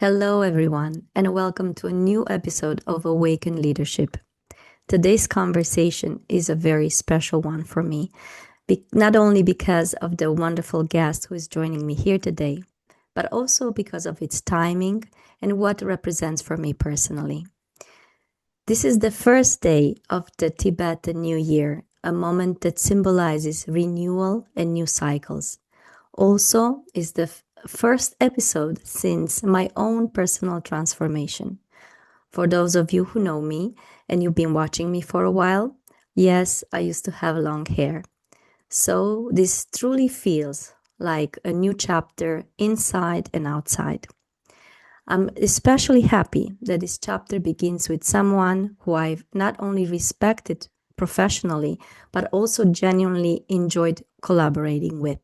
Hello, everyone, and welcome to a new episode of Awaken Leadership. Today's conversation is a very special one for me, not only because of the wonderful guest who is joining me here today, but also because of its timing and what it represents for me personally. This is the first day of the Tibetan New Year, a moment that symbolizes renewal and new cycles. Also, is the first episode since my own personal transformation. For those of you who know me and you've been watching me for a while, yes, I used to have long hair. So this truly feels like a new chapter inside and outside. I'm especially happy that this chapter begins with someone who I've not only respected professionally, but also genuinely enjoyed collaborating with.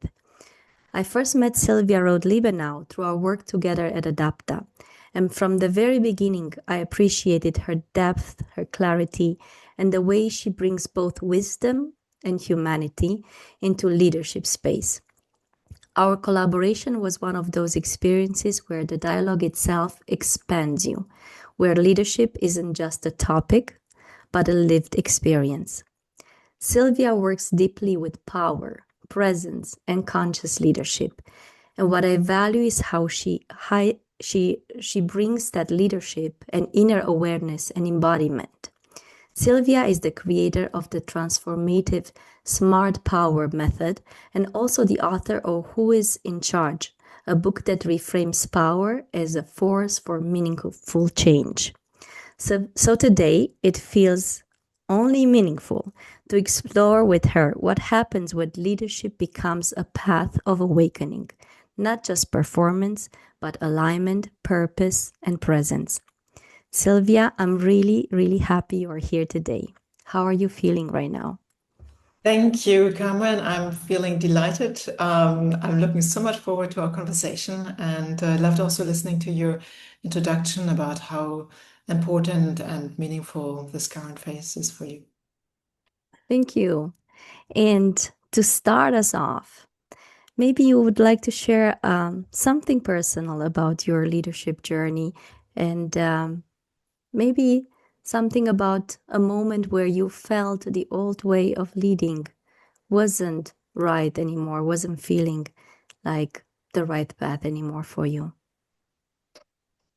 I first met Sylvia Rode Liebenau through our work together at Adapta, and from the very beginning, I appreciated her depth, her clarity, and the way she brings both wisdom and humanity into leadership space. Our collaboration was one of those experiences where the dialogue itself expands you, where leadership isn't just a topic, but a lived experience. Sylvia works deeply with power, presence, and conscious leadership. And what I value is how she brings that leadership and inner awareness and embodiment. Sylvia is the creator of the transformative Smart Power method and also the author of Who is in Charge, a book that reframes power as a force for meaningful change. So today it feels only meaningful to explore with her what happens when leadership becomes a path of awakening, not just performance, but alignment, purpose, and presence. Sylvia, I'm really, really happy you're here today. How are you feeling right now? Thank you, Carmen. I'm feeling delighted. I'm looking so much forward to our conversation and loved also listening to your introduction about how important and meaningful this current phase is for you. Thank you. And to start us off, maybe you would like to share something personal about your leadership journey and maybe something about a moment where you felt the old way of leading wasn't right anymore, wasn't feeling like the right path anymore for you.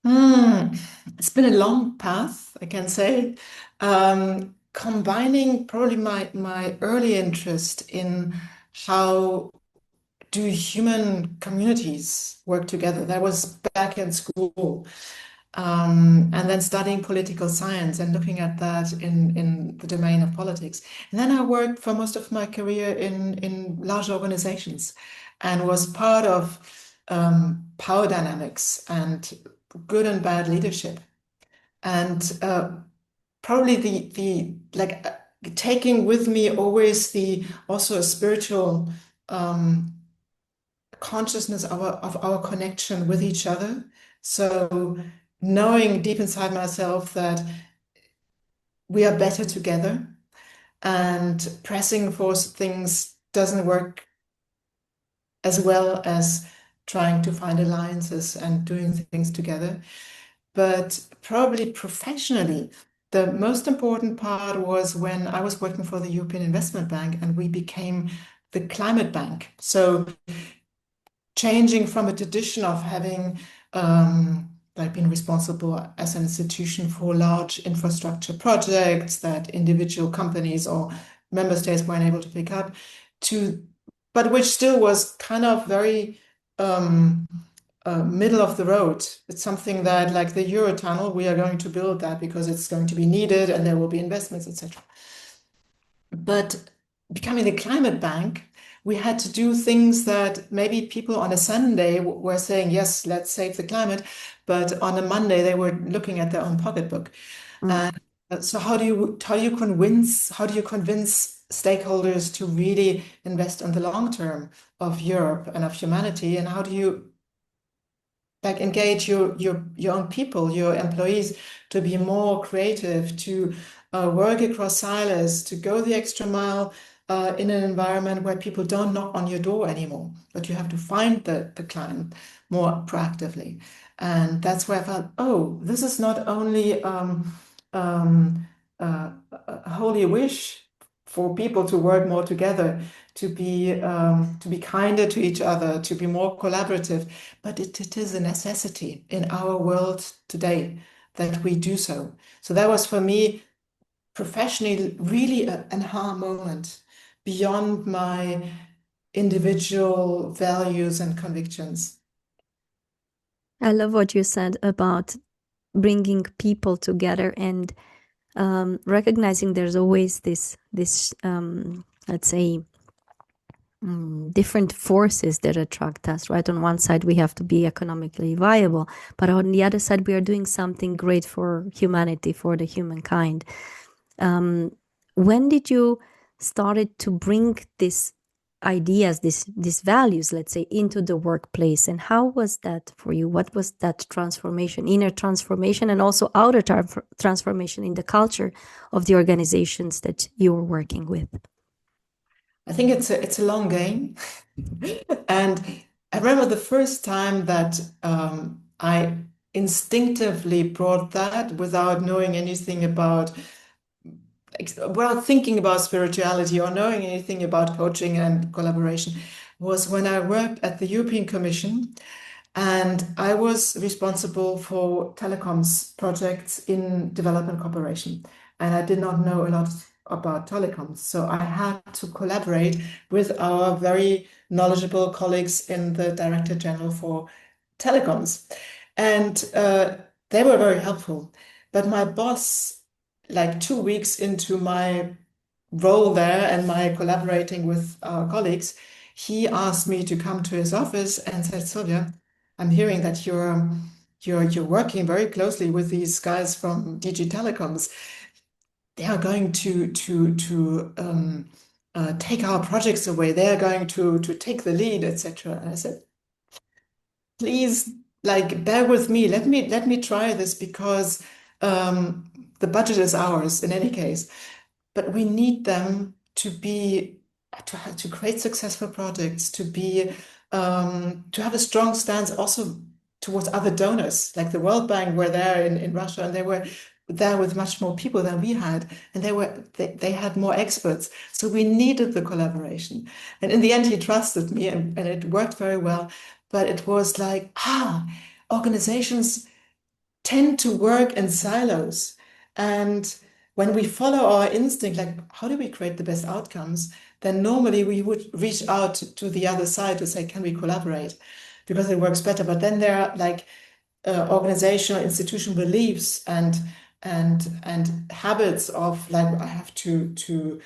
Hmm. It's been a long path, I can say. Combining probably my early interest in how do human communities work together. That was back in school. And then studying political science and looking at that in the domain of politics. And then I worked for most of my career in large organizations and was part of power dynamics and good and bad leadership. And probably the like taking with me always the also a spiritual consciousness of our connection with each other. So knowing deep inside myself that we are better together and pressing for things doesn't work as well as trying to find alliances and doing things together. But probably professionally, the most important part was when I was working for the European Investment Bank and we became the climate bank. So changing from a tradition of having like being responsible as an institution for large infrastructure projects that individual companies or member states weren't able to pick up to, but which still was kind of very middle of the road. It's something that, like the Eurotunnel, we are going to build that because it's going to be needed and there will be investments, etc. But becoming the climate bank, we had to do things that maybe people on a Sunday were saying, yes, let's save the climate. But on a Monday, they were looking at their own pocketbook. Mm. And so how do you convince stakeholders to really invest in the long term of Europe and of humanity? And how do you like engage your own people, your employees, to be more creative, to work across silos, to go the extra mile in an environment where people don't knock on your door anymore, but you have to find the client more proactively. And that's where I felt, oh, this is not only um, a holy wish for people to work more together, to be kinder to each other, to be more collaborative, but it is a necessity in our world today that we do so. So that was for me professionally really an aha moment beyond my individual values and convictions. I love what you said about bringing people together and recognizing there's always this let's say different forces that attract us, right? On one side, we have to be economically viable, but on the other side, we are doing something great for humanity, for the humankind. When did you started to bring these ideas, these values, let's say, into the workplace, and how was that for you? What was that transformation, inner transformation, and also outer transformation in the culture of the organizations that you were working with? I think it's a long game. And I remember the first time that I instinctively brought that without knowing anything about, without thinking about spirituality or knowing anything about coaching and collaboration, was when I worked at the European Commission. And I was responsible for telecoms projects in development cooperation. And I did not know a lot about telecoms. So I had to collaborate with our very knowledgeable colleagues in the Director General for telecoms. And they were very helpful. But my boss, like 2 weeks into my role there and my collaborating with our colleagues, he asked me to come to his office and said, Sylvia, I'm hearing that you're working very closely with these guys from DG Telecoms. They are going to take our projects away. They are going to take the lead, etc. And I said, please, like, bear with me. Let me try this because the budget is ours in any case. But we need them to be to create successful projects, to have a strong stance also towards other donors, like the World Bank were there in Russia, and they were there with much more people than we had, and they had more experts. So we needed the collaboration. And in the end, he trusted me, and it worked very well. But it was like, organizations tend to work in silos. And when we follow our instinct, like how do we create the best outcomes, then normally we would reach out to the other side to say, can we collaborate? Because it works better. But then there are like organizational, institutional beliefs and habits of like I have to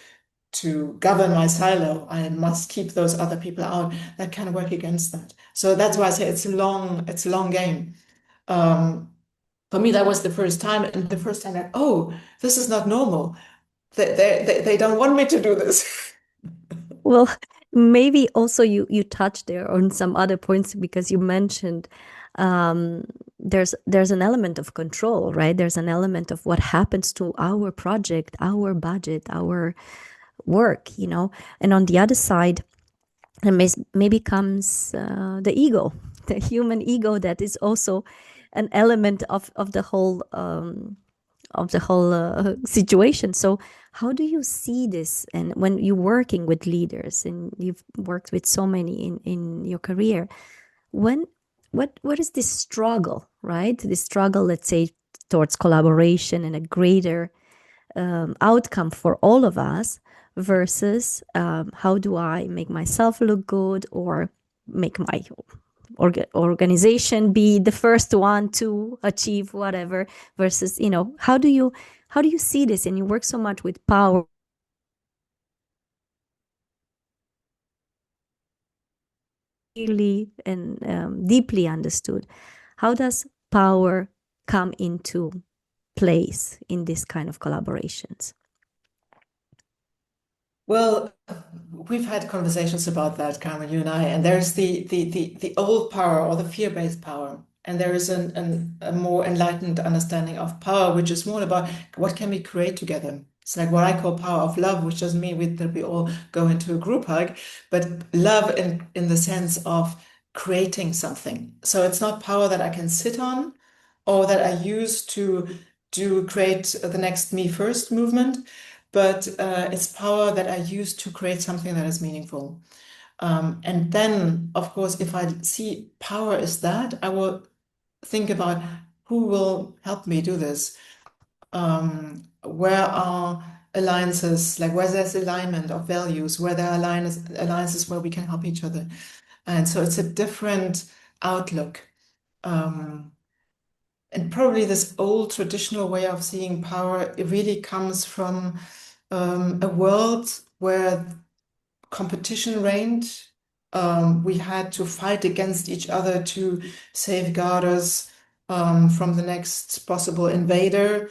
govern my silo. I must keep those other people out. That kind of work against that. So that's why I say it's a long game. For me, that was the first time, and the first time that, oh, this is not normal. They don't want me to do this. Well, maybe also you touched there on some other points because you mentioned there's an element of control, right? There's an element of what happens to our project, our budget, our work, and on the other side, and maybe comes the ego, the human ego that is also an element of the whole situation. So how do you see this? And when you're working with leaders and you've worked with so many in your career, when what is this struggle, right? This struggle, let's say, towards collaboration and a greater outcome for all of us versus how do I make myself look good or make my organization be the first one to achieve whatever versus how do you see this? And you work so much with power really and deeply understood. How does power come into place in this kind of collaborations? Well, we've had conversations about that, Carmen, you and I, and there's the old power or the fear-based power, and there is a more enlightened understanding of power, which is more about what can we create together. It's like what I call power of love, which doesn't mean that we all go into a group hug, but love in the sense of creating something. So it's not power that I can sit on or that I use to create the next me first movement, but it's power that I use to create something that is meaningful. And then, of course, if I see power as that, I will think about who will help me do this. Where are alliances, like where there's alignment of values, where there are alliances where we can help each other. And so it's a different outlook. Um, and probably this old traditional way of seeing power, it really comes from a world where competition reigned. We had to fight against each other to safeguard us from the next possible invader,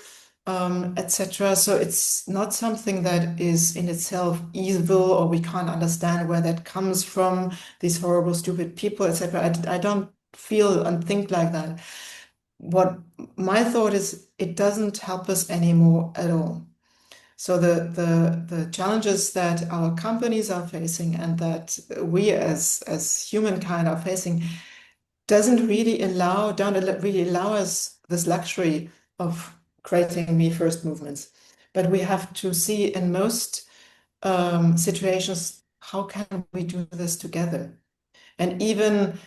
etc. So it's not something that is in itself evil, or we can't understand where that comes from, these horrible, stupid people, etc. I don't feel and think like that. What my thought is, it doesn't help us anymore at all. So the challenges that our companies are facing and that we as humankind are facing don't really allow us this luxury of creating me first movements. But we have to see in most situations, how can we do this together? And even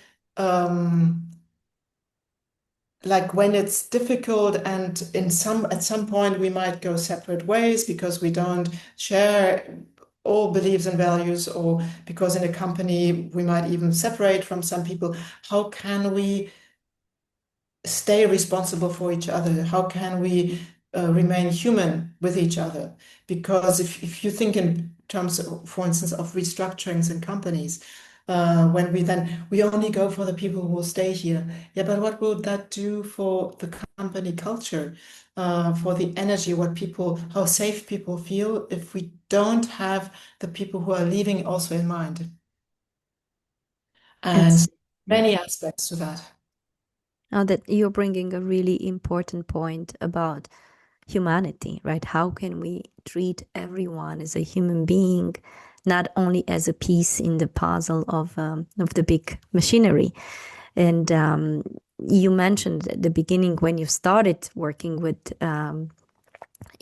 like when it's difficult and at some point we might go separate ways because we don't share all beliefs and values, or because in a company we might even separate from some people. How can we stay responsible for each other? How can we remain human with each other? Because if you think in terms of, for instance, of restructurings in companies, when we only go for the people who will stay here. Yeah, but what will that do for the company culture, for the energy, how safe people feel if we don't have the people who are leaving also in mind? And Absolutely. many aspects to that. Now that you're bringing a really important point about humanity, right? How can we treat everyone as a human being, not only as a piece in the puzzle of the big machinery? And you mentioned at the beginning when you started working with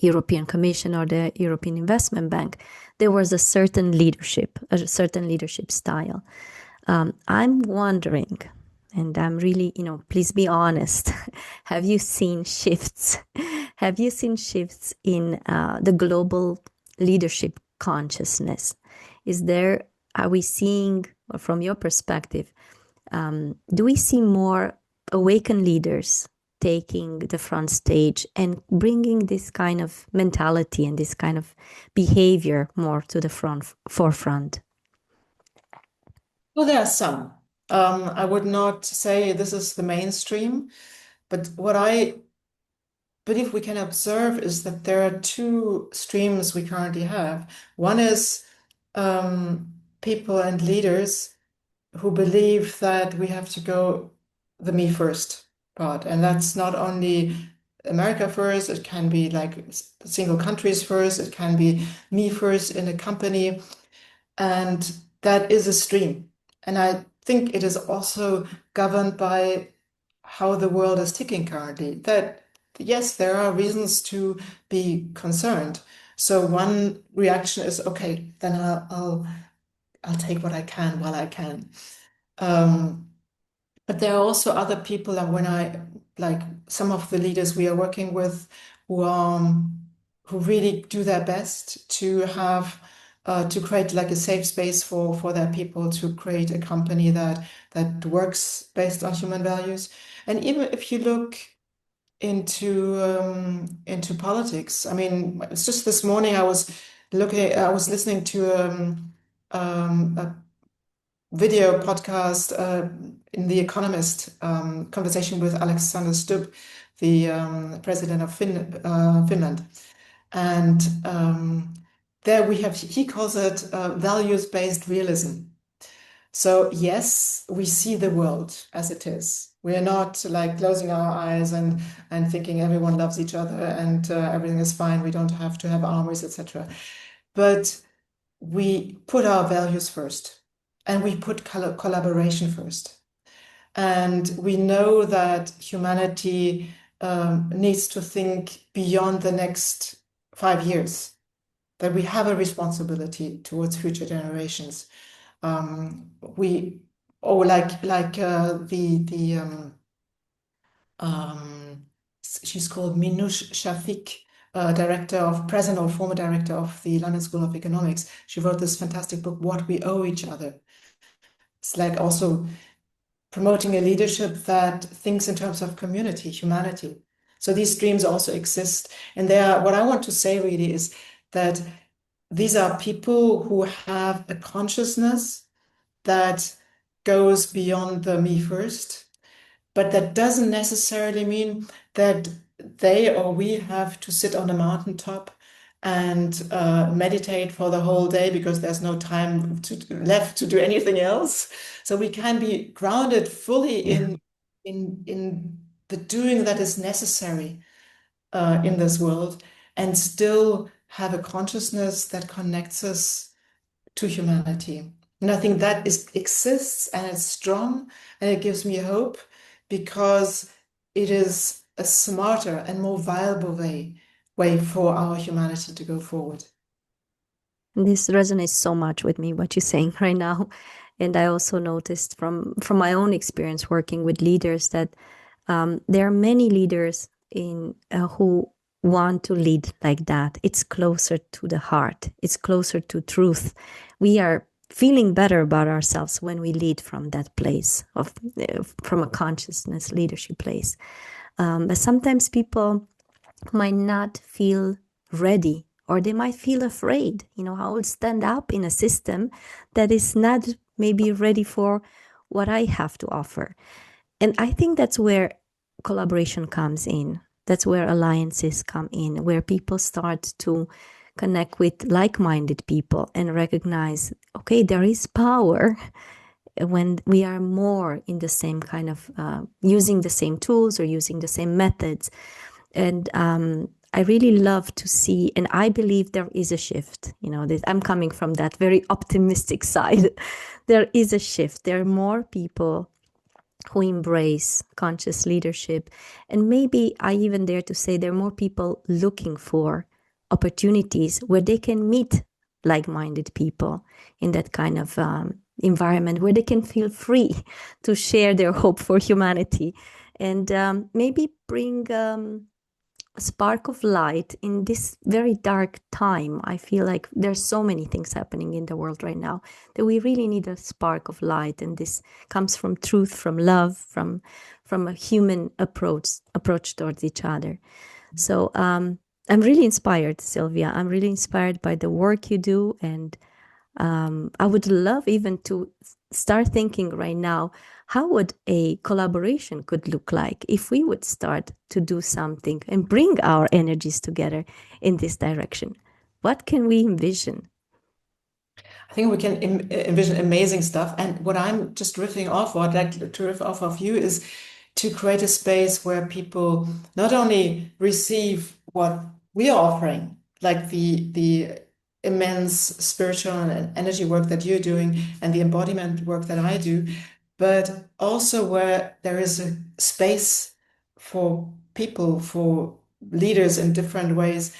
European Commission or the European Investment Bank, there was a certain leadership style. I'm wondering, and I'm really, please be honest, have you seen shifts? Have you seen shifts in the global leadership consciousness? Are we seeing, or from your perspective, do we see more awakened leaders taking the front stage and bringing this kind of mentality and this kind of behavior more to the forefront? Well, there are some. I would not say this is the mainstream, but what I believe we can observe is that there are two streams we currently have. One is people and leaders who believe that we have to go the me first part. And that's not only America first, it can be like single countries first, it can be me first in a company. And that is a stream. And I think it is also governed by how the world is ticking currently. That, yes, there are reasons to be concerned. So one reaction is, okay, then I'll take what I can while I can. But there are also other people, and when I like some of the leaders we are working with, who really do their best to have to create like a safe space for their people, to create a company that works based on human values. And even if you look into politics, I mean, it's just this morning I was listening to a video podcast in The Economist, conversation with Alexander Stubb, the president of Finland. And there he calls it values-based realism. So yes, we see the world as it is. We are not like closing our eyes and thinking everyone loves each other and everything is fine. We don't have to have armies, etc. But we put our values first, and we put collaboration first. And we know that humanity needs to think beyond the next 5 years, that we have a responsibility towards future generations. We, or um, she's called Minouche Shafik, director of, present or former director of the London School of Economics. She wrote this fantastic book, What We Owe Each Other. It's like also promoting a leadership that thinks in terms of community, humanity. So these streams also exist. And they are, what I want to say really is that these are people who have a consciousness that goes beyond the me first, but that doesn't necessarily mean that they or we have to sit on a mountaintop and meditate for the whole day because there's no time left to do anything else. So we can be grounded fully Yeah. in the doing that is necessary in this world, and still have a consciousness that connects us to humanity. And I think that exists and it's strong and it gives me hope because it is a smarter and more viable way for our humanity to go forward. This resonates so much with me, what you're saying right now. And I also noticed from my own experience working with leaders that there are many leaders in who want to lead like that. It's closer to the heart. It's closer to truth. We are feeling better about ourselves when we lead from that place of from a consciousness leadership place. But sometimes people might not feel ready, or they might feel afraid. I will stand up in a system that is not maybe ready for what I have to offer. And I think that's where collaboration comes in. That's where alliances come in, where people start to connect with like-minded people and recognize, okay, there is power when we are more in the same kind of using the same tools or using the same methods. And I really love to see, and I believe there is a shift. I'm coming from that very optimistic side. There is a shift. There are more people who embrace conscious leadership. And maybe I even dare to say there are more people looking for opportunities where they can meet like-minded people in that kind of environment where they can feel free to share their hope for humanity and maybe bring spark of light in this very dark time. I feel like there's so many things happening in the world right now that we really need a spark of light, and this comes from truth, from love, from a human approach towards each other. So I'm really inspired, Sylvia. I'm really inspired by the work you do, and I would love even to start thinking right now, how would a collaboration could look like if we would start to do something and bring our energies together in this direction? What can we envision? I think we can envision amazing stuff. And what I'm just riffing off, what I'd like to riff off of you, is to create a space where people not only receive what we are offering, like the immense spiritual and energy work that you're doing and the embodiment work that I do, but also where there is a space for people, for leaders in different ways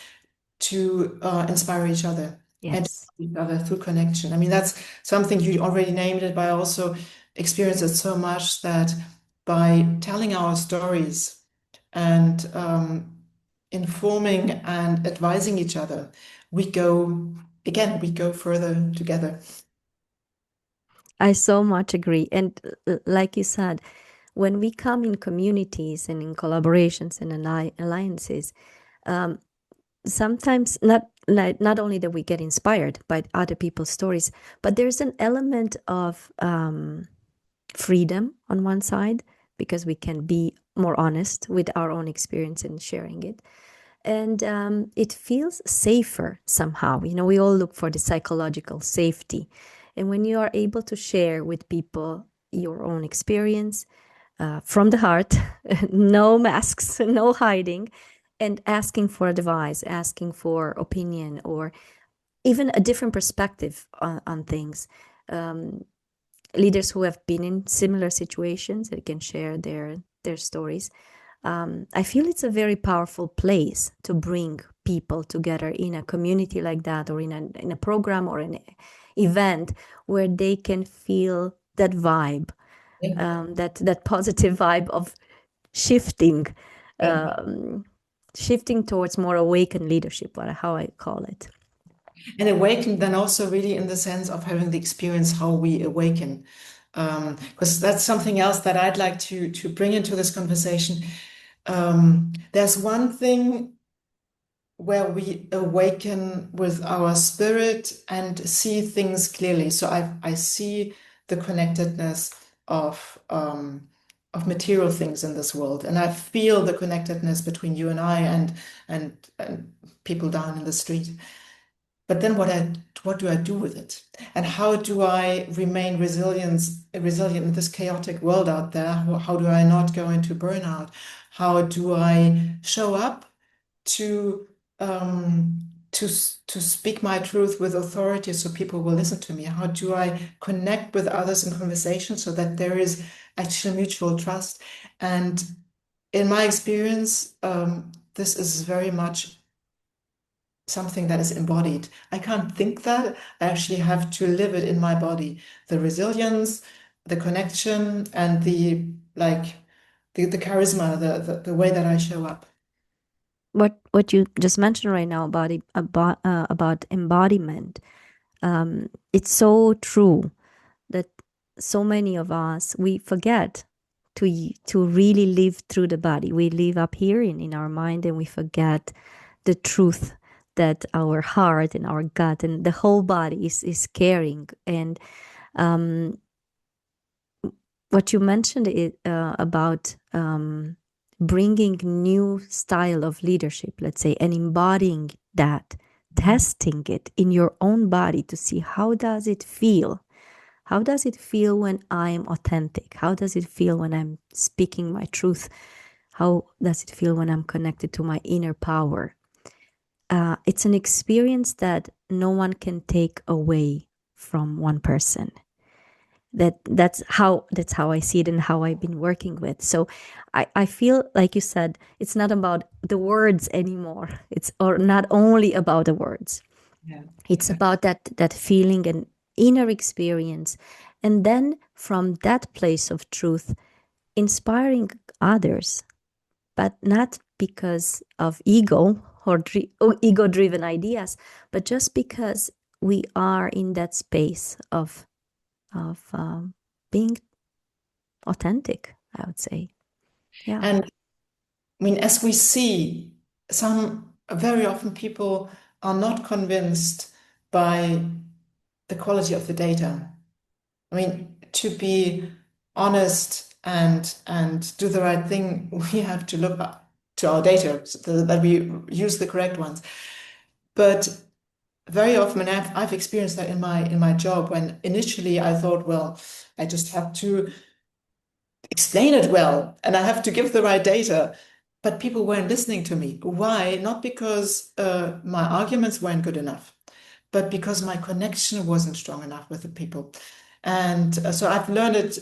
to inspire each other and Yes. each other through connection. I mean, that's something you already named it, but I also experienced it so much that by telling our stories and informing and advising each other, we go further together. I so much agree. And like you said, when we come in communities and in collaborations and alliances, um, sometimes not only that we get inspired by other people's stories, but there's an element of freedom on one side because we can be more honest with our own experience and sharing it. And it feels safer somehow. We all look for the psychological safety. And when you are able to share with people your own experience from the heart, no masks, no hiding, and asking for advice, asking for opinion, or even a different perspective on things. leaders who have been in similar situations that can share their stories. I feel it's a very powerful place to bring people together in a community like that, or in a program or an event where they can feel that vibe, Yeah. that positive vibe of shifting, Yeah. shifting towards more awakened leadership, how I call it. And awaken then also really in the sense of having the experience how we awaken. Because that's something else that I'd like to bring into this conversation. There's one thing where we awaken with our spirit and see things clearly. So I see the connectedness of material things in this world, and I feel the connectedness between you and I and people down in the street. But then what do I do with it? And how do I remain resilient in this chaotic world out there? How do I not go into burnout? How do I show up to to speak my truth with authority so people will listen to me? How do I connect with others in conversation so that there is actual mutual trust? And in my experience, this is very much something that is embodied. I can't think that. I actually have to live it in my body. The resilience, the connection, and the charisma, the way that I show up. What you just mentioned right now about embodiment, it's so true that so many of us, we forget to really live through the body. We live up here in our mind, and we forget the truth that our heart and our gut and the whole body is carrying. And what you mentioned about bringing new style of leadership, let's say, and embodying that, testing it in your own body to see how does it feel. How does it feel when I'm authentic? How does it feel when I'm speaking my truth? How does it feel when I'm connected to my inner power? It's an experience that no one can take away from one person. That's how I see it and how I've been working with. So I feel like you said, it's not about the words anymore. It's or not only about the words. Yeah. It's about that feeling and inner experience. And then from that place of truth, inspiring others, but not because of ego or ego driven ideas, but just because we are in that space of being authentic, I would say. Yeah. And I mean, as we see, some very often people are not convinced by the quality of the data. I mean, to be honest and do the right thing, we have to look to our data so that we use the correct ones. But very often, and I've experienced that in my job, when initially I thought, well, I just have to explain it well and I have to give the right data. But people weren't listening to me. Why? Not because my arguments weren't good enough, but because my connection wasn't strong enough with the people. And so I've learned it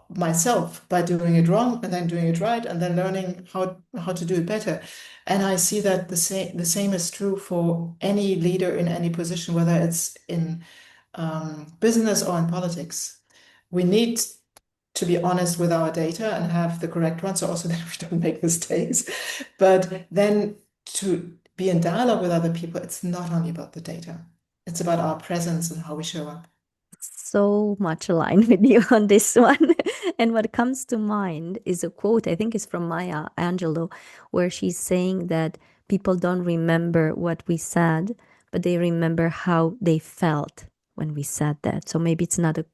myself by doing it wrong and then doing it right and then learning how to do it better. And I see that the same is true for any leader in any position, whether it's in business or in politics. We need to be honest with our data and have the correct one, so also that we don't make mistakes. But then to be in dialogue with other people, it's not only about the data. It's about our presence and how we show up. So much aligned with you on this one. And what comes to mind is a quote, I think it's from Maya Angelou, where she's saying that people don't remember what we said, but they remember how they felt when we said that. So maybe it's not a,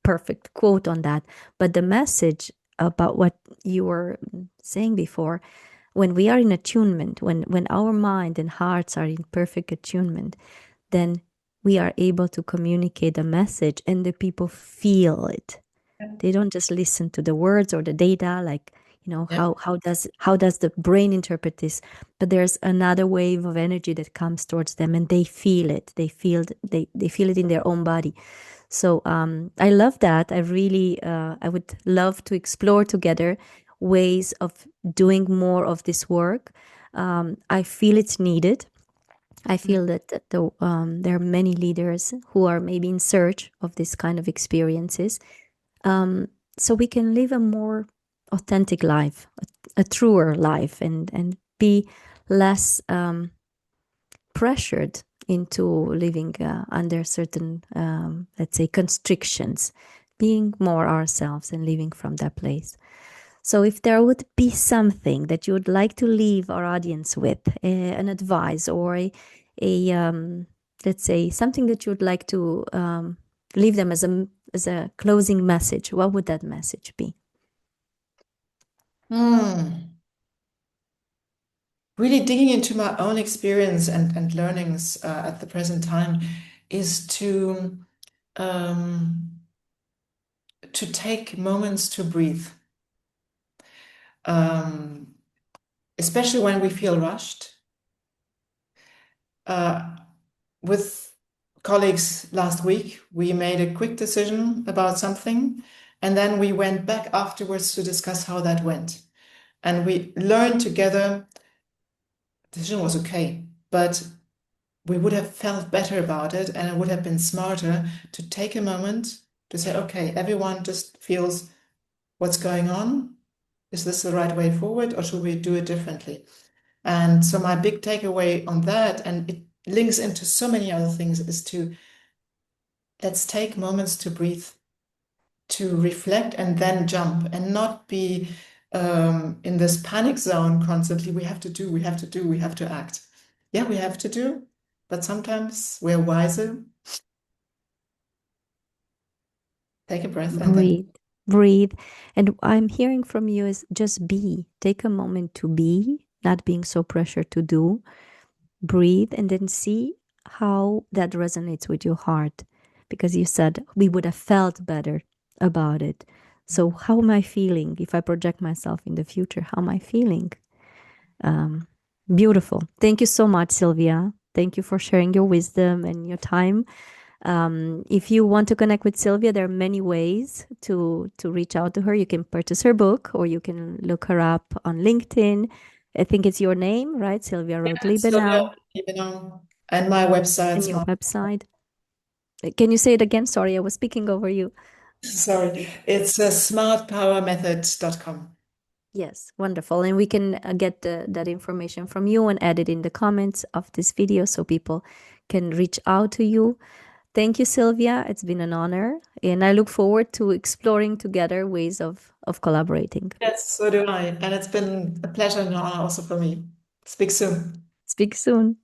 perfect quote on that, but the message about what you were saying before, when we are in attunement, when our mind and hearts are in perfect attunement, then we are able to communicate a message and the people feel it. They don't just listen to the words or the data, like, Yeah. how does the brain interpret this? But there's another wave of energy that comes towards them, and they feel it. They feel it in their own body. So I love that. I would love to explore together ways of doing more of this work. I feel it's needed. I feel that there are many leaders who are maybe in search of this kind of experiences, so we can live a more authentic life, a truer life, and be less pressured into living under certain, let's say, constrictions, being more ourselves and living from that place. So, if there would be something that you would like to leave our audience with, an advice or a let's say, something that you would like to leave them as a closing message, what would that message be? Really digging into my own experience and learnings at the present time is um, to take moments to breathe, um, especially when we feel rushed. With colleagues last week, we made a quick decision about something, and then we went back afterwards to discuss how that went. And we learned together the decision was okay, but we would have felt better about it, and it would have been smarter to take a moment to say, okay, everyone just feels what's going on. Is this the right way forward, or should we do it differently? And so my big takeaway on that, and it links into so many other things, is to let's take moments to breathe, to reflect, and then jump, and not be in this panic zone constantly. We have to do, we have to do, we have to act. Yeah, we have to do, but sometimes we're wiser. Take a breath and then. Breathe, breathe. And I'm hearing from you is just be. Take a moment to be, not being so pressured to do. Breathe and then see how that resonates with your heart. Because you said we would have felt better about it. So, how am I feeling? If I project myself in the future, how am I feeling? Um, Beautiful. Thank you so much, Sylvia. Thank you for sharing your wisdom and your time. If you want to connect with Sylvia, there are many ways to reach out to her. You can purchase her book, or you can look her up on LinkedIn. I think it's your name, right? Sylvia Rode Sylvia, Liebenau, and my and website's your my, website. Can you say it again? Sorry, I was speaking over you. sorry, it's smartpowermethod.com. Yes, wonderful. And we can get that information from you and add it in the comments of this video so people can reach out to you. Thank you, Sylvia. It's been an honor. And I look forward to exploring together ways of collaborating. Yes, so do I. And it's been a pleasure and an honor also for me. Speak soon. Speak soon.